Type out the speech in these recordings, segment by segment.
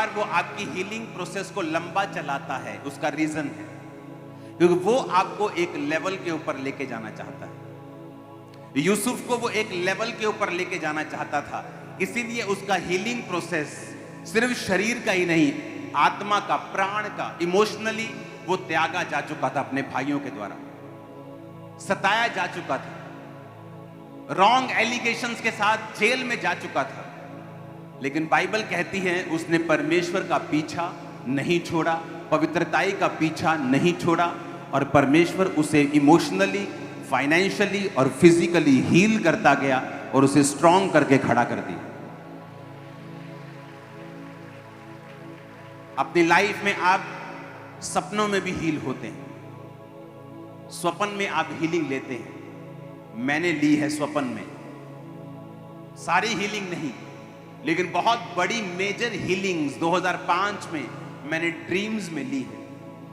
बार वो आपकी healing process को लंबा चलाता है, उसका रीजन है क्योंकि वो आपको एक लेवल के ऊपर लेके जाना चाहता है। यूसुफ को वो एक लेवल के ऊपर लेके जाना चाहता था, इसीलिए उसका हीलिंग प्रोसेस सिर्फ शरीर का ही नहीं, आत्मा का, प्राण का, इमोशनली वो त्यागा जा चुका था, अपने भाइयों के द्वारा सताया जा चुका था, रॉन्ग एलिगेशंस के साथ जेल में जा चुका था। लेकिन बाइबल कहती है उसने परमेश्वर का पीछा नहीं छोड़ा, पवित्रताई का पीछा नहीं छोड़ा, और परमेश्वर उसे इमोशनली, फाइनेंशियली और फिजिकली हील करता गया और उसे स्ट्रॉन्ग करके खड़ा कर दिया। अपनी लाइफ में आप सपनों में भी हील होते हैं, स्वप्न में आप हीलिंग लेते हैं। मैंने ली है स्वप्न में, सारी हीलिंग नहीं लेकिन बहुत बड़ी मेजर हीलिंग्स 2005 में मैंने ड्रीम्स में ली है।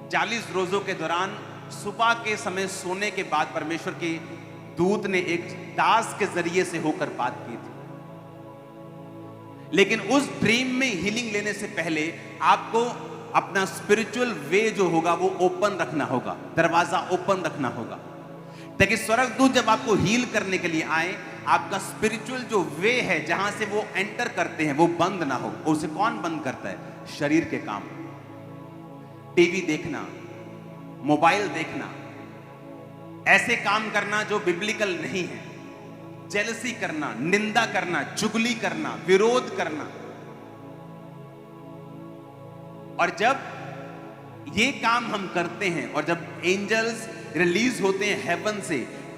40 रोजों के दौरान सुबह के समय सोने के बाद परमेश्वर के दूत ने एक दास के जरिए से होकर बात की थी। लेकिन उस ड्रीम में हीलिंग लेने से पहले आपको अपना स्पिरिचुअल वे जो होगा वो ओपन रखना होगा, दरवाजा ओपन रखना होगा, ताकि स्वर्गदूत जब आपको हील करने के लिए आए, आपका स्पिरिचुअल जो वे है जहां से वो एंटर करते हैं वो बंद ना हो। और उसे कौन बंद करता है? शरीर के काम, टीवी देखना, मोबाइल देखना, ऐसे काम करना जो बिब्लिकल नहीं है, जेलसी करना, निंदा करना, चुगली करना, विरोध करना। और जब ये काम हम करते हैं और जब एंजल्स रिलीज होते हैं हेवन से,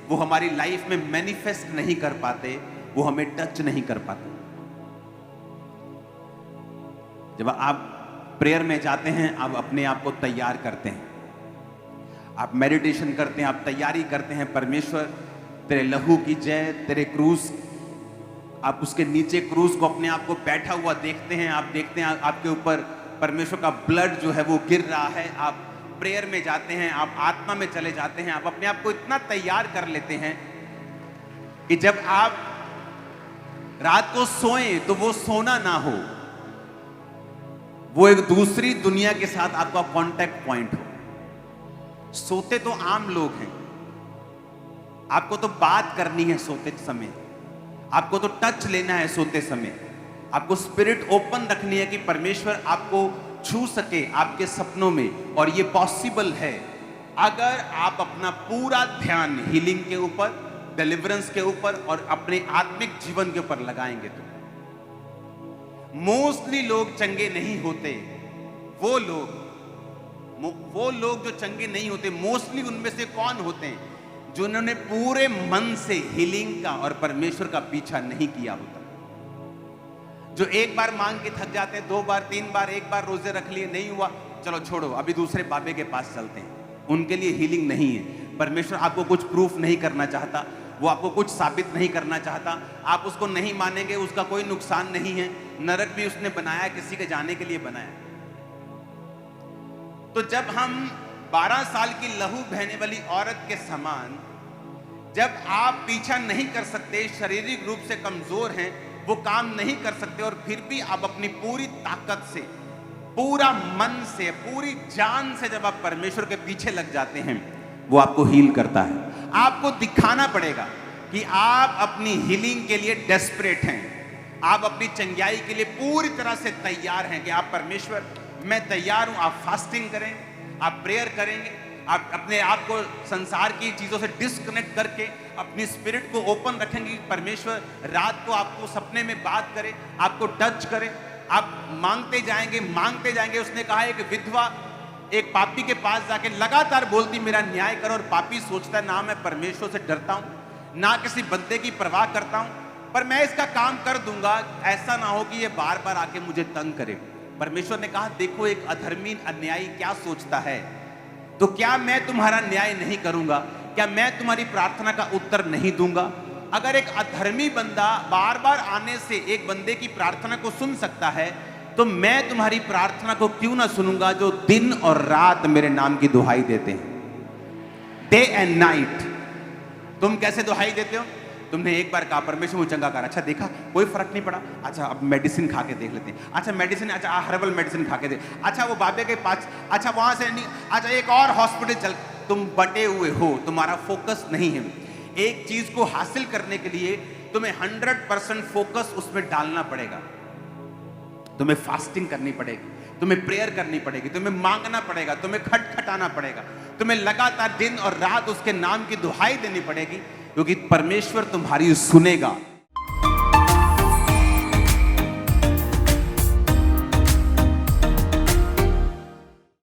वो हमारी लाइफ में मैनिफेस्ट नहीं कर पाते, वो हमें टच नहीं कर पाते। जब आप प्रेयर में जाते हैं, आप अपने आप को तैयार करते हैं, आप मेडिटेशन करते हैं, आप तैयारी करते हैं, परमेश्वर तेरे लहू की जय, तेरे क्रूस, आप उसके नीचे क्रूस को अपने आप को बैठा हुआ देखते हैं, आप देखते हैं आपके ऊपर परमेश्वर का ब्लड जो है वो गिर रहा है। आप प्रेयर में जाते हैं, आप आत्मा में चले जाते हैं, आप अपने आप को इतना तैयार कर लेते हैं कि जब आप रात को सोएं तो वो सोना ना हो, वो एक दूसरी दुनिया के साथ आपका कांटेक्ट पॉइंट हो। सोते तो आम लोग हैं, आपको तो बात करनी है सोते समय, आपको तो टच लेना है सोते समय, आपको स्पिरिट ओपन रखनी है कि परमेश्वर आपको छू सके आपके सपनों में। और ये पॉसिबल है अगर आप अपना पूरा ध्यान हीलिंग के ऊपर, डिलीवरेंस के ऊपर और अपने आत्मिक जीवन के ऊपर लगाएंगे। तो मोस्टली लोग चंगे नहीं होते, वो लोग जो चंगे नहीं होते, मोस्टली उनमें से कौन होते हैं? जिन्होंने पूरे मन से हीलिंग का और परमेश्वर का पीछा नहीं किया होता, जो एक बार मांग के थक जाते हैं, 2 बार 3 बार, एक बार रोजे रख लिए, नहीं हुआ, चलो छोड़ो, अभी दूसरे बाबे के पास चलते हैं। उनके लिए हीलिंग नहीं है। परमेश्वर आपको कुछ प्रूफ नहीं करना चाहता, वो आपको कुछ साबित नहीं करना चाहता। आप उसको नहीं मानेंगे, उसका कोई नुकसान नहीं है। नरक भी उसने बनाया किसी के जाने के लिए बनाया। तो जब हम 12 साल की लहू बहने वाली औरत के समान, जब आप पीछा नहीं कर सकते, शारीरिक रूप से कमजोर हैं, वो काम नहीं कर सकते, और फिर भी आप अपनी पूरी ताकत से, पूरा मन से, पूरी जान से जब आप परमेश्वर के पीछे लग जाते हैं, वो आपको हील करता है। आपको दिखाना पड़ेगा कि आप अपनी हीलिंग के लिए डेस्परेट हैं, आप अपनी चंगाई के लिए पूरी तरह से तैयार हैं कि आप परमेश्वर, मैं तैयार हूं। आप फास्टिंग करें, आप प्रेयर करेंगे, आप अपने आप को संसार की चीजों से डिस्कनेक्ट करके अपनी स्पिरिट को ओपन रखेंगे। परमेश्वर रात को आपको सपने में बात करे, आपको टच करे, आप मांगते जाएंगे। उसने कहा है कि विधवा एक पापी के पास जाके लगातार बोलती मेरा न्याय करो, और पापी सोचता है ना मैं परमेश्वर से डरता हूं, ना किसी बंदे की परवाह करता हूं, पर मैं इसका काम कर दूंगा, ऐसा ना हो कि ये बार बार आके मुझे तंग करे। परमेश्वर ने कहा देखो एक अधर्मी अन्यायी क्या सोचता है, तो क्या मैं तुम्हारा न्याय नहीं करूंगा? क्या मैं तुम्हारी प्रार्थना का उत्तर नहीं दूंगा? अगर एक अधर्मी बंदा बार बार आने से एक बंदे की प्रार्थना को सुन सकता है, तो मैं तुम्हारी प्रार्थना को क्यों ना सुनूंगा जो दिन और रात मेरे नाम की दुहाई देते हैं, डे एंड नाइट। तुम कैसे दुहाई देते हो? तुमने एक बार कहा परमेश्वर मुझे चंगा कर, अच्छा देखा कोई फर्क नहीं पड़ा, अच्छा अब मेडिसिन खा के देख लेते हैं, अच्छा मेडिसिन, अच्छा हर्बल मेडिसिन खा के दे, अच्छा वो बाबे के पास, अच्छा वहां से नहीं, अच्छा एक और हॉस्पिटल चल। तुम बटे हुए हो, तुम्हारा फोकस नहीं है। एक चीज को हासिल करने के लिए तुम्हें 100% फोकस उसमें डालना पड़ेगा। तुम्हें फास्टिंग करनी पड़ेगी, तुम्हें प्रेयर करनी पड़ेगी, तुम्हें मांगना पड़ेगा, तुम्हें खटखटाना पड़ेगा, तुम्हें लगातार दिन और रात उसके नाम की दुहाई देनी पड़ेगी, क्योंकि परमेश्वर तुम्हारी सुनेगा।